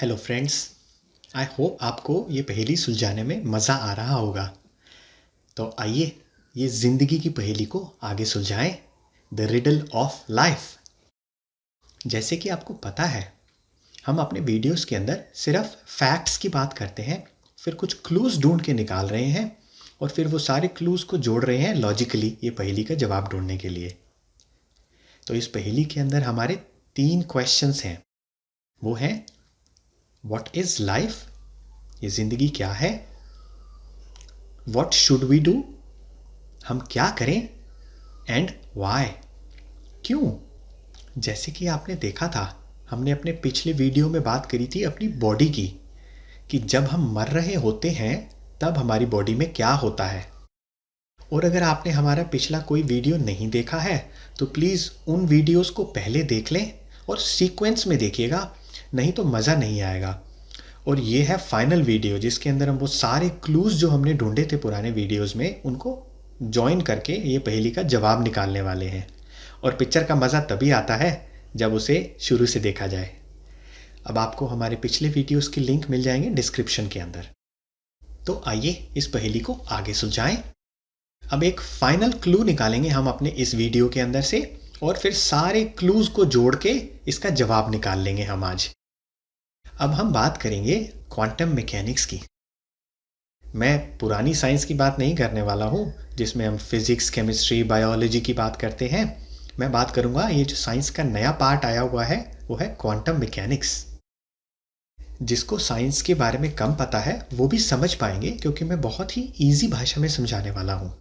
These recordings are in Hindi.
Hello friends. आई होप आपको ये पहेली सुलझाने में मज़ा आ रहा होगा। तो आइए ये ज़िंदगी की पहेली को आगे सुलझाएं। The riddle of life. जैसे कि आपको पता है, हम अपने वीडियोस के अंदर सिर्फ फैक्ट्स की बात करते हैं, फिर कुछ क्लूज़ ढूंढ के निकाल रहे हैं और फिर वो सारे क्लूज़ को जोड़ रहे हैं लॉजिकली ये पहेली का जवाब ढूंढने के लिए। तो इस पहेली के अंदर हमारे 3 क्वेश्चंस हैं। वो हैं, व्हाट इज़ लाइफ? ये ज़िंदगी क्या है? What should we do? हम क्या करें? And why? क्यों? जैसे कि आपने देखा था, हमने अपने पिछले वीडियो में बात करी थी अपनी बॉडी की, कि जब हम मर रहे होते हैं तब हमारी बॉडी में क्या होता है। और अगर आपने हमारा पिछला कोई वीडियो नहीं देखा है तो प्लीज़ उन वीडियोस को पहले देख लें और सीक्वेंस में देखिएगा, नहीं तो मज़ा नहीं आएगा। और ये है फाइनल वीडियो जिसके अंदर हम वो सारे क्लूज़ जो हमने ढूंढे थे पुराने वीडियोस में उनको जॉइन करके ये पहेली का जवाब निकालने वाले हैं। और पिक्चर का मज़ा तभी आता है जब उसे शुरू से देखा जाए। अब आपको हमारे पिछले वीडियोस के लिंक मिल जाएंगे डिस्क्रिप्शन के अंदर। तो आइए इस पहेली को आगे सुलझाएं। अब एक फाइनल क्लू निकालेंगे हम अपने इस वीडियो के अंदर से और फिर सारे क्लूज़ को जोड़ के इसका जवाब निकाल लेंगे हम आज। अब हम बात करेंगे क्वांटम मैकेनिक्स की। मैं पुरानी साइंस की बात नहीं करने वाला हूँ जिसमें हम फिजिक्स, केमिस्ट्री, बायोलॉजी की बात करते हैं। मैं बात करूँगा ये जो साइंस का नया पार्ट आया हुआ है वो है क्वांटम मैकेनिक्स। जिसको साइंस के बारे में कम पता है वो भी समझ पाएंगे क्योंकि मैं बहुत ही ईजी भाषा में समझाने वाला हूँ।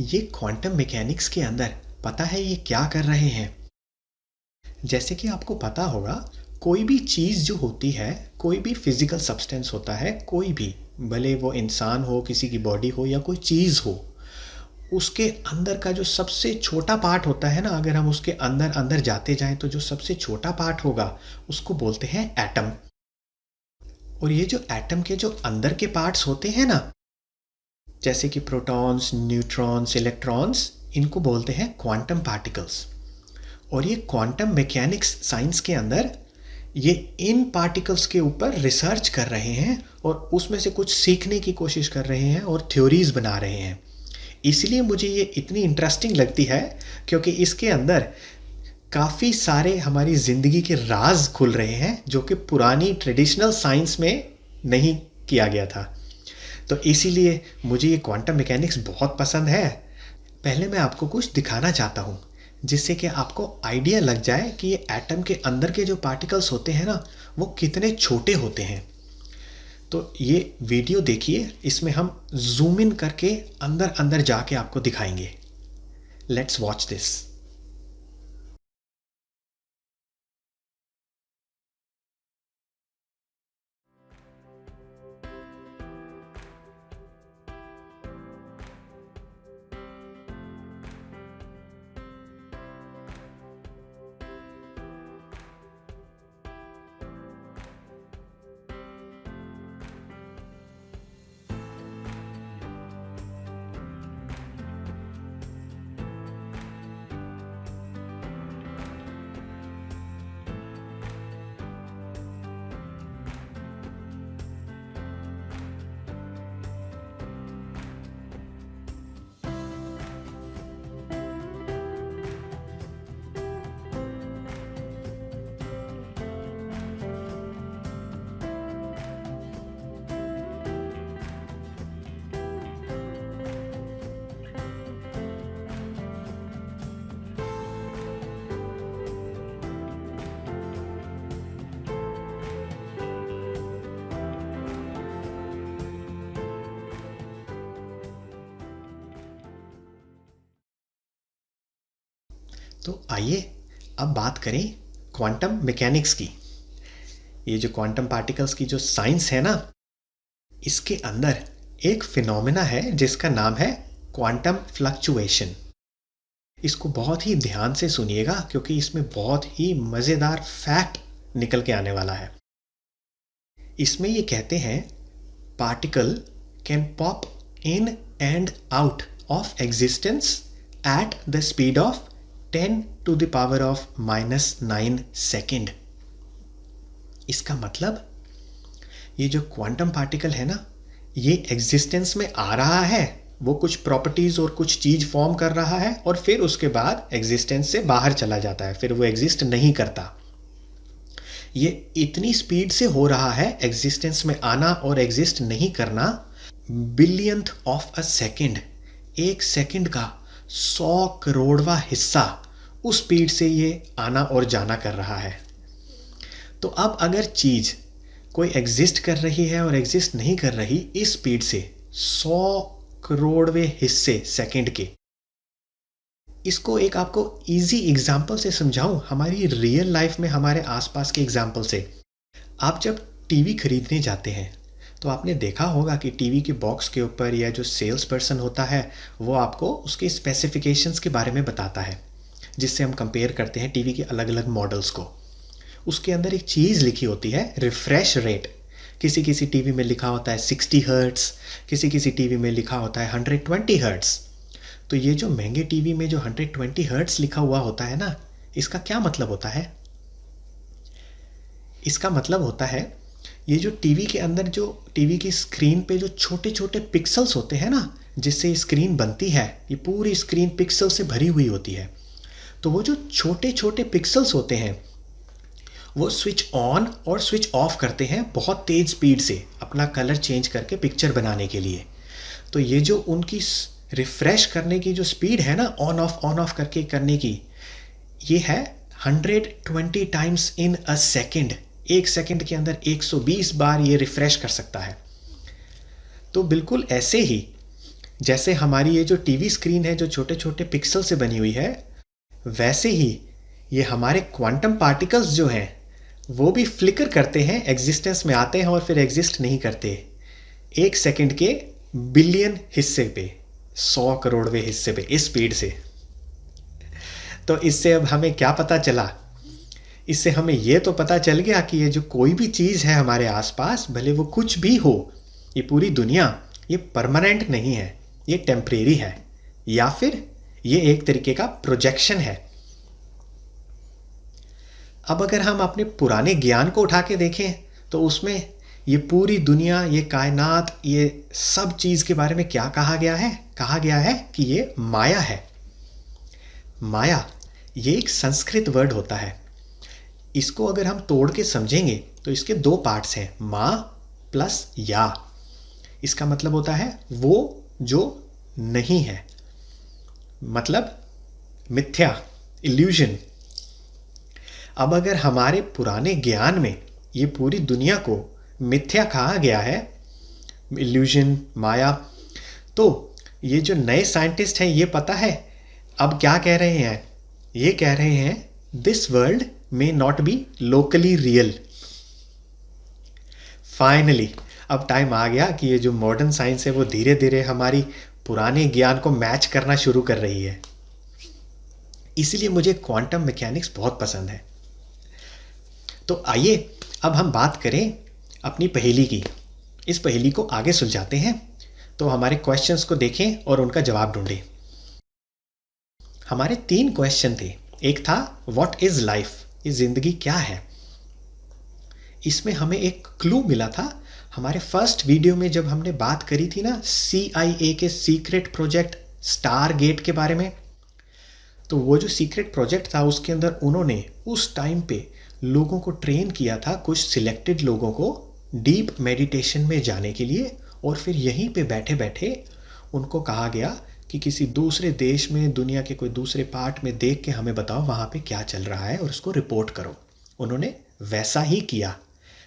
ये क्वांटम मैकेनिक्स के अंदर पता है ये क्या कर रहे हैं? जैसे कि आपको पता होगा, कोई भी चीज़ जो होती है, कोई भी फिजिकल सब्सटेंस होता है, कोई भी, भले वो इंसान हो, किसी की बॉडी हो या कोई चीज़ हो, उसके अंदर का जो सबसे छोटा पार्ट होता है ना, अगर हम उसके अंदर अंदर जाते जाएं तो जो सबसे छोटा पार्ट होगा उसको बोलते हैं एटम। और ये जो एटम के जो अंदर के पार्ट्स होते हैं ना, जैसे कि प्रोटॉन्स, न्यूट्रॉन्स, इलेक्ट्रॉन्स, इनको बोलते हैं क्वांटम पार्टिकल्स। और ये क्वांटम मैकेनिक्स साइंस के अंदर ये इन पार्टिकल्स के ऊपर रिसर्च कर रहे हैं और उसमें से कुछ सीखने की कोशिश कर रहे हैं और थ्योरीज बना रहे हैं। इसलिए मुझे ये इतनी इंटरेस्टिंग लगती है क्योंकि इसके अंदर काफ़ी सारे हमारी ज़िंदगी के राज खुल रहे हैं जो कि पुरानी ट्रेडिशनल साइंस में नहीं किया गया था। तो इसीलिए मुझे ये क्वांटम मैकेनिक्स बहुत पसंद है। पहले मैं आपको कुछ दिखाना चाहता हूँ जिससे कि आपको आइडिया लग जाए कि ये एटम के अंदर के जो पार्टिकल्स होते हैं ना, वो कितने छोटे होते हैं। तो ये वीडियो देखिए, इसमें हम जूम इन करके अंदर अंदर जाके आपको दिखाएंगे। Let's watch this. तो आइए अब बात करें क्वांटम मैकेनिक्स की। ये जो क्वांटम पार्टिकल्स की जो साइंस है ना, इसके अंदर एक फिनोमेना है जिसका नाम है क्वांटम फ्लक्चुएशन। इसको बहुत ही ध्यान से सुनिएगा क्योंकि इसमें बहुत ही मज़ेदार फैक्ट निकल के आने वाला है। इसमें ये कहते हैं, particle can pop in and out of existence at the speed of 10 to the power of -9 second. इसका मतलब ये जो क्वांटम पार्टिकल है ना, ये एग्जिस्टेंस में आ रहा है, वो कुछ प्रॉपर्टीज और कुछ चीज फॉर्म कर रहा है और फिर उसके बाद एग्जिस्टेंस से बाहर चला जाता है, फिर वो एग्जिस्ट नहीं करता। ये इतनी स्पीड से हो रहा है एग्जिस्टेंस में आना और एग्जिस्ट नहीं करना, बिलियंथ ऑफ अ सेकेंड, एक सेकेंड का 100 करोड़वा हिस्सा उस स्पीड से ये आना और जाना कर रहा है। तो अब अगर चीज कोई एग्जिस्ट कर रही है और एग्जिस्ट नहीं कर रही इस स्पीड से 100 करोड़वे हिस्से सेकंड के, इसको एक आपको इजी एग्जांपल से समझाऊं, हमारी रियल लाइफ में हमारे आसपास के एग्जांपल से। आप जब टीवी खरीदने जाते हैं तो आपने देखा होगा कि टीवी के बॉक्स के ऊपर या जो सेल्स पर्सन होता है वो आपको उसके स्पेसिफिकेशंस के बारे में बताता है, जिससे हम कंपेयर करते हैं टीवी के अलग अलग मॉडल्स को। उसके अंदर एक चीज़ लिखी होती है रिफ्रेश रेट। किसी किसी टीवी में लिखा होता है 60 हर्ट्स, किसी किसी टीवी में लिखा होता है 120 हर्ट्स। तो ये जो महंगे टीवी में जो 120 हर्ट्स लिखा हुआ होता है ना, इसका क्या मतलब होता है? इसका मतलब होता है ये जो टीवी के अंदर जो टीवी की स्क्रीन पे जो छोटे छोटे पिक्सल्स होते हैं ना, जिससे स्क्रीन बनती है, ये पूरी स्क्रीन पिक्सल से भरी हुई होती है। तो वो जो छोटे छोटे पिक्सल्स होते हैं वो स्विच ऑन और स्विच ऑफ करते हैं बहुत तेज स्पीड से अपना कलर चेंज करके पिक्चर बनाने के लिए। तो ये जो उनकी रिफ्रेश करने की जो स्पीड है ना, ऑन ऑफ करके करने की, ये है 120 टाइम्स इन अ सेकेंड। एक सेकेंड के अंदर 120 बार ये रिफ्रेश कर सकता है। तो बिल्कुल ऐसे ही जैसे हमारी ये जो टीवी स्क्रीन है जो छोटे छोटे पिक्सल से बनी हुई है, वैसे ही ये हमारे क्वांटम पार्टिकल्स जो हैं वो भी फ्लिकर करते हैं, एग्जिस्टेंस में आते हैं और फिर एग्जिस्ट नहीं करते, एक सेकंड के बिलियन हिस्से पे, 100 करोड़वे हिस्से पे, इस स्पीड से। तो इससे अब हमें क्या पता चला? इससे हमें यह तो पता चल गया कि ये जो कोई भी चीज़ है हमारे आसपास, भले वो कुछ भी हो, ये पूरी दुनिया, ये परमानेंट नहीं है, ये टेम्परेरी है, या फिर ये एक तरीके का प्रोजेक्शन है। अब अगर हम अपने पुराने ज्ञान को उठा के देखें तो उसमें ये पूरी दुनिया, ये कायनात, ये सब चीज़ के बारे में क्या कहा गया है? कहा गया है कि ये माया है। माया ये एक संस्कृत वर्ड होता है। इसको अगर हम तोड़ के समझेंगे तो इसके दो पार्ट्स हैं, मा प्लस या। इसका मतलब होता है वो जो नहीं है, मतलब मिथ्या, इल्यूजन। अब अगर हमारे पुराने ज्ञान में ये पूरी दुनिया को मिथ्या कहा गया है, इल्यूजन, माया, तो ये जो नए साइंटिस्ट हैं ये पता है अब क्या कह रहे हैं? ये कह रहे हैं this world may not be locally real. Finally अब टाइम आ गया कि ये जो मॉडर्न साइंस है वो धीरे धीरे हमारी पुराने ज्ञान को मैच करना शुरू कर रही है। इसीलिए मुझे क्वांटम मैकेनिक्स बहुत पसंद है। तो आइए अब हम बात करें अपनी पहेली की। इस पहेली को आगे सुलझाते हैं। तो हमारे क्वेश्चंस को देखें और उनका जवाब ढूंढें। हमारे 3 क्वेश्चन थे। एक था व्हाट इज लाइफ, ये जिंदगी क्या है। इसमें हमें एक क्लू मिला था हमारे फर्स्ट वीडियो में जब हमने बात करी थी ना CIA के सीक्रेट प्रोजेक्ट स्टार गेट के बारे में। तो वो जो सीक्रेट प्रोजेक्ट था उसके अंदर उन्होंने उस टाइम पे लोगों को ट्रेन किया था, कुछ सिलेक्टेड लोगों को डीप मेडिटेशन में जाने के लिए, और फिर यहीं पे बैठे बैठे उनको कहा गया कि किसी दूसरे देश में, दुनिया के कोई दूसरे पार्ट में देख के हमें बताओ वहाँ पे क्या चल रहा है और उसको रिपोर्ट करो। उन्होंने वैसा ही किया।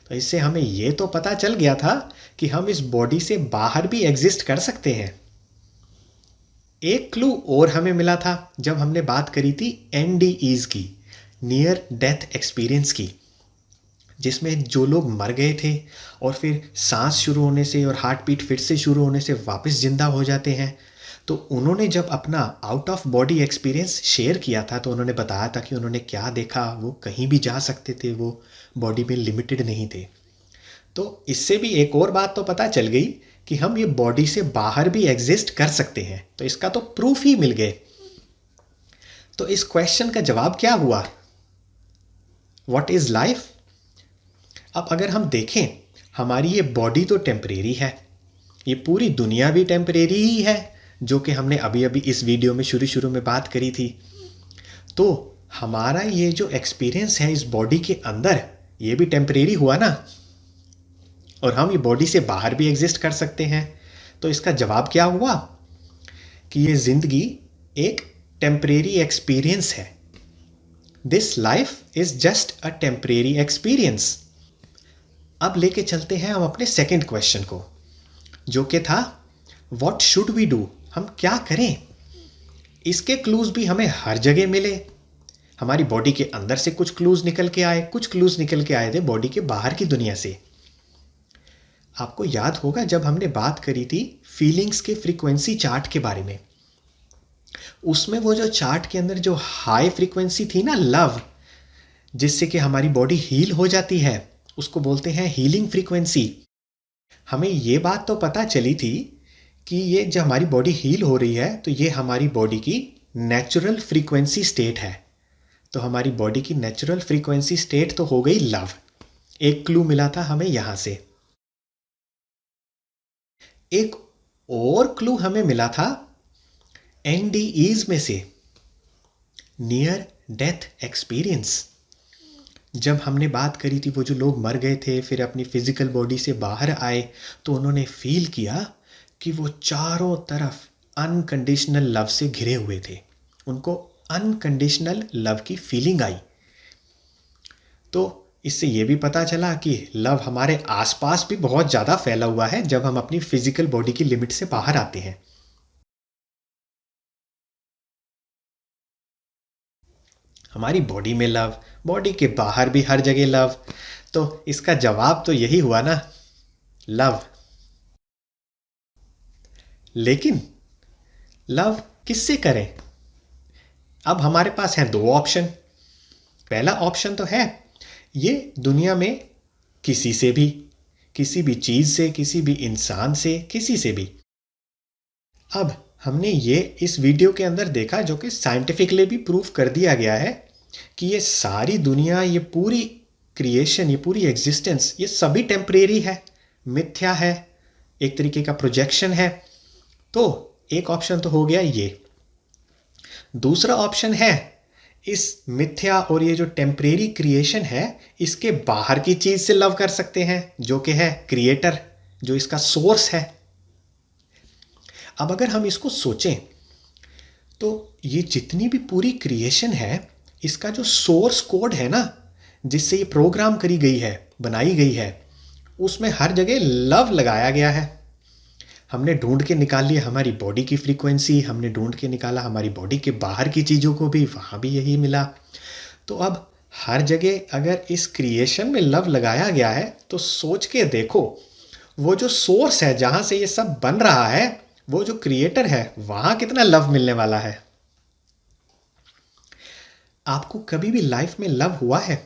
तो इससे हमें ये तो पता चल गया था कि हम इस बॉडी से बाहर भी एग्जिस्ट कर सकते हैं। एक क्लू और हमें मिला था जब हमने बात करी थी NDEs की, नियर डेथ एक्सपीरियंस की, जिसमें जो लोग मर गए थे और फिर सांस शुरू होने से और हार्ट बीट फिर से शुरू होने से वापस जिंदा हो जाते हैं। तो उन्होंने जब अपना out of body experience share किया था तो उन्होंने बताया था कि उन्होंने क्या देखा, वो कहीं भी जा सकते थे, वो बॉडी में लिमिटेड नहीं थे। तो इससे भी एक और बात तो पता चल गई कि हम ये बॉडी से बाहर भी एग्जिस्ट कर सकते हैं। तो इसका तो प्रूफ ही मिल गए। तो इस क्वेश्चन का जवाब क्या हुआ? What is life? अब अगर हम देखें, हमारी ये बॉडी तो टेम्परेरी है, ये पूरी दुनिया भी टेम्परेरी ही है, जो कि हमने अभी अभी इस वीडियो में शुरू शुरू में बात करी थी। तो हमारा ये जो एक्सपीरियंस है इस बॉडी के अंदर, ये भी टेम्परेरी हुआ ना, और हम ये बॉडी से बाहर भी एग्जिस्ट कर सकते हैं। तो इसका जवाब क्या हुआ कि ये जिंदगी एक टेम्परेरी एक्सपीरियंस है। This life is just a temporary experience. अब लेके चलते हैं हम अपने सेकंड क्वेश्चन को, जो कि था व्हाट शुड वी डू, हम क्या करें। इसके क्लूज भी हमें हर जगह मिले। हमारी बॉडी के अंदर से कुछ क्लूज निकल के आए, कुछ क्लूज निकल के आए थे बॉडी के बाहर की दुनिया से। आपको याद होगा जब हमने बात करी थी फीलिंग्स के फ्रीक्वेंसी चार्ट के बारे में, उसमें वो जो चार्ट के अंदर जो हाई फ्रीक्वेंसी थी ना, लव, जिससे कि हमारी बॉडी हील हो जाती है, उसको बोलते हैं हीलिंग फ्रीक्वेंसी। हमें ये बात तो पता चली थी कि ये जब हमारी बॉडी हील हो रही है तो ये हमारी बॉडी की नेचुरल फ्रीक्वेंसी स्टेट है। तो हमारी बॉडी की नेचुरल फ्रीक्वेंसी स्टेट तो हो गई लव। एक क्लू मिला था हमें यहां से। एक और क्लू हमें मिला था एनडीईज में से, नियर डेथ एक्सपीरियंस। जब हमने बात करी थी वो जो लोग मर गए थे फिर अपनी फिजिकल बॉडी से बाहर आए, तो उन्होंने फील किया कि वो चारों तरफ अनकंडीशनल लव से घिरे हुए थे, उनको अनकंडीशनल लव की फीलिंग आई। तो इससे ये भी पता चला कि लव हमारे आसपास भी बहुत ज़्यादा फैला हुआ है जब हम अपनी फिजिकल बॉडी की लिमिट से बाहर आते हैं। हमारी बॉडी में लव, बॉडी के बाहर भी हर जगह लव। तो इसका जवाब तो यही हुआ ना, लव। लेकिन लव किससे करें? अब हमारे पास है दो ऑप्शन। पहला ऑप्शन तो है ये दुनिया में किसी से भी, किसी भी चीज से, किसी भी इंसान से, किसी से भी। अब हमने ये इस वीडियो के अंदर देखा, जो कि साइंटिफिकली भी प्रूफ कर दिया गया है कि ये सारी दुनिया, ये पूरी क्रिएशन, ये पूरी एग्जिस्टेंस, ये सभी टेम्परेरी है, मिथ्या है, एक तरीके का प्रोजेक्शन है। तो एक ऑप्शन तो हो गया ये। दूसरा ऑप्शन है इस मिथ्या और ये जो टेम्परेरी क्रिएशन है, इसके बाहर की चीज से लव कर सकते हैं, जो कि है क्रिएटर, जो इसका सोर्स है। अब अगर हम इसको सोचें तो ये जितनी भी पूरी क्रिएशन है, इसका जो सोर्स कोड है ना, जिससे ये प्रोग्राम करी गई है, बनाई गई है, उसमें हर जगह लव लगाया गया है। हमने ढूंढ के निकाल लिया हमारी बॉडी की फ्रीक्वेंसी, हमने ढूंढ के निकाला हमारी बॉडी के बाहर की चीज़ों को भी, वहाँ भी यही मिला। तो अब हर जगह अगर इस क्रिएशन में लव लगाया गया है, तो सोच के देखो वो जो सोर्स है जहाँ से ये सब बन रहा है, वो जो क्रिएटर है, वहाँ कितना लव मिलने वाला है। आपको कभी भी लाइफ में लव हुआ है?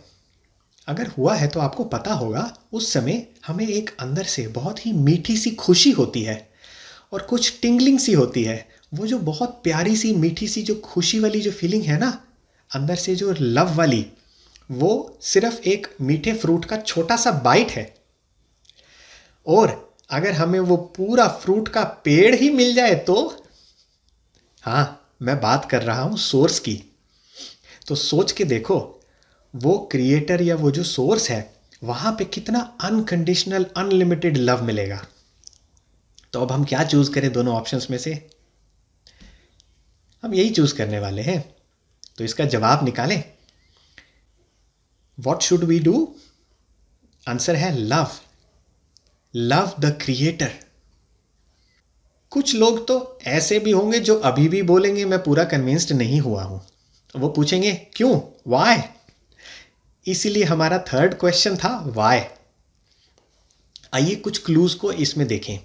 अगर हुआ है तो आपको पता होगा उस समय हमें एक अंदर से बहुत ही मीठी सी खुशी होती है और कुछ टिंगलिंग सी होती है। वो जो बहुत प्यारी सी मीठी सी जो खुशी वाली जो फीलिंग है ना, अंदर से जो लव वाली, वो सिर्फ एक मीठे फ्रूट का छोटा सा बाइट है। और अगर हमें वो पूरा फ्रूट का पेड़ ही मिल जाए तो, हाँ, मैं बात कर रहा हूं सोर्स की। तो सोच के देखो वो क्रिएटर या वो जो सोर्स है, वहां पे कितना अनकंडीशनल अनलिमिटेड लव मिलेगा। तो अब हम क्या चूज करें दोनों ऑप्शंस में से? हम यही चूज करने वाले हैं। तो इसका जवाब निकालें। What should we do? Answer है लव। Love the creator. कुछ लोग तो ऐसे भी होंगे जो अभी भी बोलेंगे मैं पूरा कन्विंस्ड नहीं हुआ हूं। वो पूछेंगे क्यों, वाई? इसीलिए हमारा थर्ड क्वेश्चन था वाई। आइए कुछ क्लूज को इसमें देखें।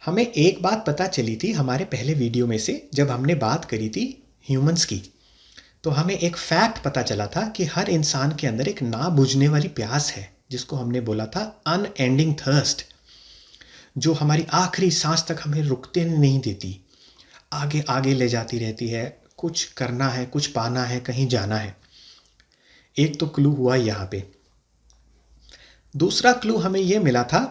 हमें एक बात पता चली थी हमारे पहले वीडियो में से, जब हमने बात करी थी ह्यूमंस की, तो हमें एक फैक्ट पता चला था कि हर इंसान के अंदर एक ना बुझने वाली प्यास है, जिसको हमने बोला था अनएंडिंग थर्स्ट, जो हमारी आखिरी सांस तक हमें रुकते नहीं देती, आगे आगे ले जाती रहती है। कुछ करना है, कुछ पाना है, कहीं जाना है। एक तो क्लू हुआ यहाँ पे। दूसरा क्लू हमें ये मिला था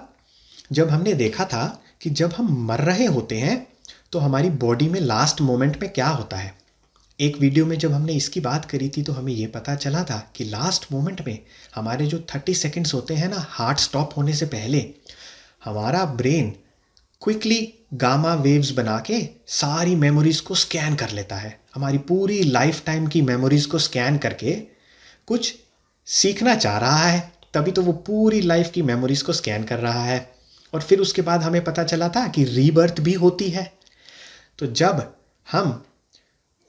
जब हमने देखा था कि जब हम मर रहे होते हैं तो हमारी बॉडी में लास्ट मोमेंट में क्या होता है। एक वीडियो में जब हमने इसकी बात करी थी तो हमें ये पता चला था कि लास्ट मोमेंट में हमारे जो 30 सेकंड्स होते हैं ना, हार्ट स्टॉप होने से पहले हमारा ब्रेन क्विकली गामा वेव्स बना के सारी मेमोरीज को स्कैन कर लेता है। हमारी पूरी लाइफ टाइम की मेमोरीज को स्कैन करके कुछ सीखना चाह रहा है, तभी तो वो पूरी लाइफ की मेमोरीज को स्कैन कर रहा है। और फिर उसके बाद हमें पता चला था कि रीबर्थ भी होती है। तो जब हम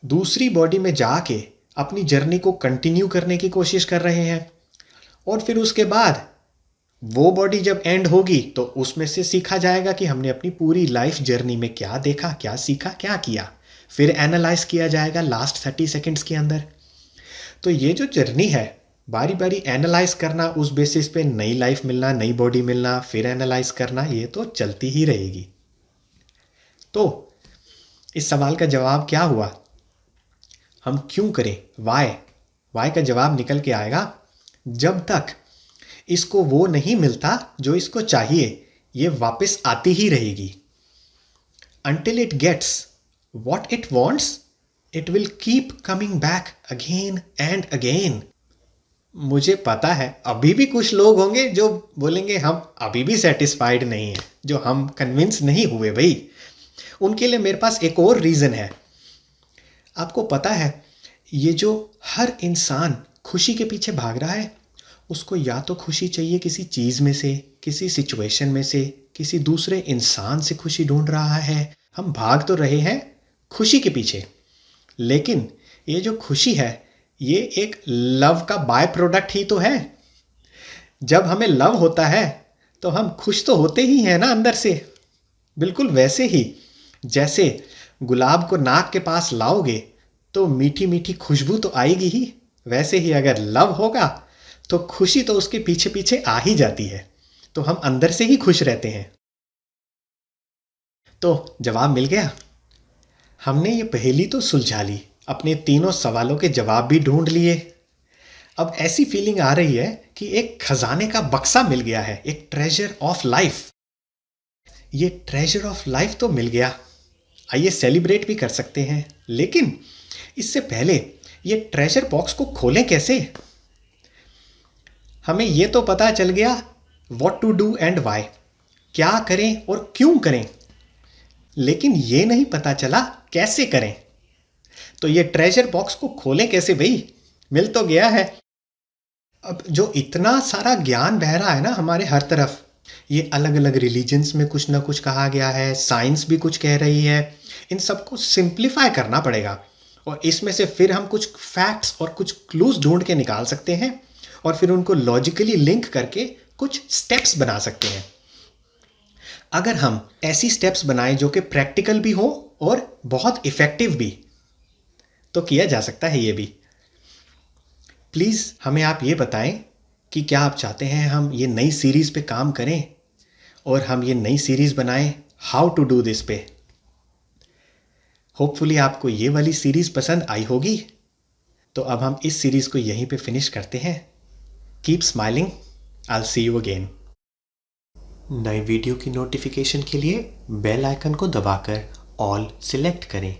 दूसरी बॉडी में जाके अपनी जर्नी को कंटिन्यू करने की कोशिश कर रहे हैं और फिर उसके बाद वो बॉडी जब एंड होगी तो उसमें से सीखा जाएगा कि हमने अपनी पूरी लाइफ जर्नी में क्या देखा, क्या सीखा, क्या किया। फिर एनालाइज किया जाएगा लास्ट 30 सेकंड्स के अंदर। तो ये जो जर्नी है, बारी बारी एनालाइज करना, उस बेसिस पे नई लाइफ मिलना, नई बॉडी मिलना, फिर एनालाइज करना, ये तो चलती ही रहेगी। तो इस सवाल का जवाब क्या हुआ? हम क्यों करें, वाई का जवाब निकल के आएगा जब तक इसको वो नहीं मिलता जो इसको चाहिए, ये वापस आती ही रहेगी। Until it gets what it wants, it will keep coming back again and again. मुझे पता है अभी भी कुछ लोग होंगे जो बोलेंगे हम अभी भी सेटिस्फाइड नहीं है, जो हम कन्विंस नहीं हुए भाई। उनके लिए मेरे पास एक और रीज़न है। आपको पता है, ये जो हर इंसान खुशी के पीछे भाग रहा है, उसको या तो खुशी चाहिए किसी चीज़ में से, किसी सिचुएशन में से, किसी दूसरे इंसान से खुशी ढूंढ रहा है। हम भाग तो रहे हैं खुशी के पीछे, लेकिन ये जो खुशी है ये एक लव का बाय प्रोडक्ट ही तो है। जब हमें लव होता है तो हम खुश तो होते ही हैं ना अंदर से। बिल्कुल वैसे ही जैसे गुलाब को नाक के पास लाओगे तो मीठी मीठी खुशबू तो आएगी ही, वैसे ही अगर लव होगा तो खुशी तो उसके पीछे पीछे आ ही जाती है। तो हम अंदर से ही खुश रहते हैं। तो जवाब मिल गया। हमने ये पहेली तो सुलझा ली, अपने तीनों सवालों के जवाब भी ढूंढ लिए। अब ऐसी फीलिंग आ रही है कि एक खजाने का बक्सा मिल गया है, एक ट्रेजर ऑफ लाइफ। ये ट्रेजर ऑफ लाइफ तो मिल गया, आइए सेलिब्रेट भी कर सकते हैं। लेकिन इससे पहले ये ट्रेजर बॉक्स को खोलें कैसे? हमें ये तो पता चल गया what to do and why, क्या करें और क्यों करें, लेकिन ये नहीं पता चला कैसे करें। तो ये ट्रेजर बॉक्स को खोलें कैसे भाई? मिल तो गया है। अब जो इतना सारा ज्ञान बह रहा है ना हमारे हर तरफ, ये अलग अलग रिलीजन्स में कुछ ना कुछ कहा गया है, साइंस भी कुछ कह रही है, इन सबको सिंप्लीफाई करना पड़ेगा और इसमें से फिर हम कुछ फैक्ट्स और कुछ क्लूज ढूंढ के निकाल सकते हैं और फिर उनको लॉजिकली लिंक करके कुछ स्टेप्स बना सकते हैं। अगर हम ऐसी स्टेप्स बनाएं जो कि प्रैक्टिकल भी हो और बहुत इफ़ेक्टिव भी, तो किया जा सकता है ये भी। प्लीज़ हमें आप ये बताएं कि क्या आप चाहते हैं हम ये नई सीरीज़ पे काम करें और हम ये नई सीरीज़ बनाएं हाउ टू डू दिस पे। होपफुली आपको ये वाली सीरीज़ पसंद आई होगी। तो अब हम इस सीरीज़ को यहीं पे फिनिश करते हैं। Keep smiling, I will see you again. नए वीडियो की नोटिफिकेशन के लिए बेल आइकन को दबाकर ऑल सिलेक्ट करें।